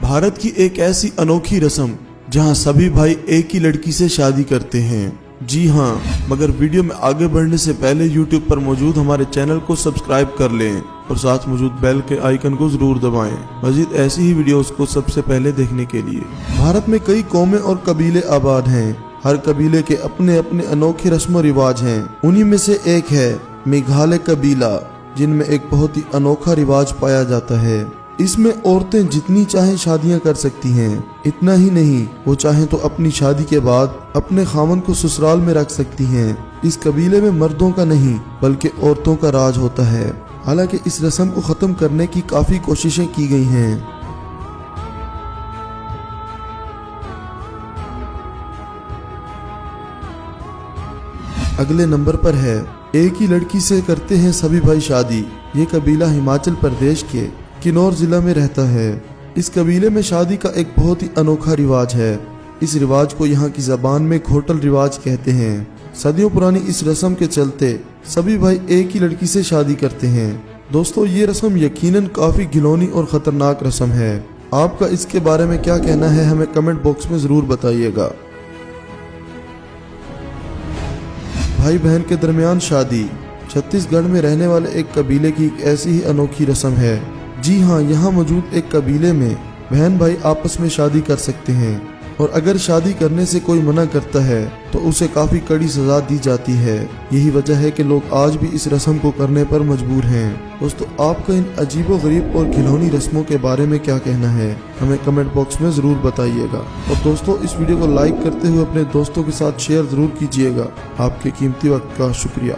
भारत की एक ऐसी अनोखी रस्म जहां सभी भाई एक ही लड़की से शादी करते हैं। जी हाँ, मगर वीडियो में आगे बढ़ने से पहले YouTube पर मौजूद हमारे चैनल को सब्सक्राइब कर लें और साथ मौजूद बेल के आइकन को जरूर दबाएं मजीद ऐसी ही वीडियोस को सबसे पहले देखने के लिए। भारत में कई कौमें और कबीले आबाद हैं। हर कबीले के अपने अपने अनोखे रस्म रिवाज हैं। उन्हीं में से एक है मेघालय कबीला, जिनमें एक बहुत ही अनोखा रिवाज पाया जाता है। इसमें औरतें जितनी चाहें शादियां कर सकती हैं। इतना ही नहीं, वो चाहें तो अपनी शादी के बाद अपने खामन को ससुराल में रख सकती हैं। इस कबीले में मर्दों का नहीं बल्कि औरतों का राज होता है। हालांकि इस रस्म को खत्म करने की काफी कोशिशें की गई हैं। अगले नंबर पर है एक ही लड़की से करते हैं सभी भाई शादी। ये कबीला हिमाचल प्रदेश के किन्नौर जिला में रहता है। इस कबीले में शादी का एक बहुत ही अनोखा रिवाज है। इस रिवाज को यहाँ की जबान में घोटल रिवाज कहते हैं। सदियों पुरानी इस रस्म के चलते सभी भाई एक ही लड़की से शादी करते हैं। दोस्तों, ये रस्म यकीनन काफी घिनौनी और खतरनाक रस्म है। आपका इसके बारे में क्या कहना है, हमें कमेंट बॉक्स में जरूर बताइएगा। भाई बहन के दरमियान शादी छत्तीसगढ़ में रहने वाले एक कबीले की एक ऐसी ही अनोखी रस्म है। जी हाँ, यहाँ मौजूद एक कबीले में बहन भाई आपस में शादी कर सकते हैं और अगर शादी करने से कोई मना करता है तो उसे काफी कड़ी सजा दी जाती है। यही वजह है कि लोग आज भी इस रस्म को करने पर मजबूर हैं। दोस्तों, आपका इन अजीबोगरीब और घिनौनी रस्मों के बारे में क्या कहना है, हमें कमेंट बॉक्स में जरूर बताइएगा। और दोस्तों, इस वीडियो को लाइक करते हुए अपने दोस्तों के साथ शेयर जरूर कीजिएगा। आपके कीमती वक्त का शुक्रिया।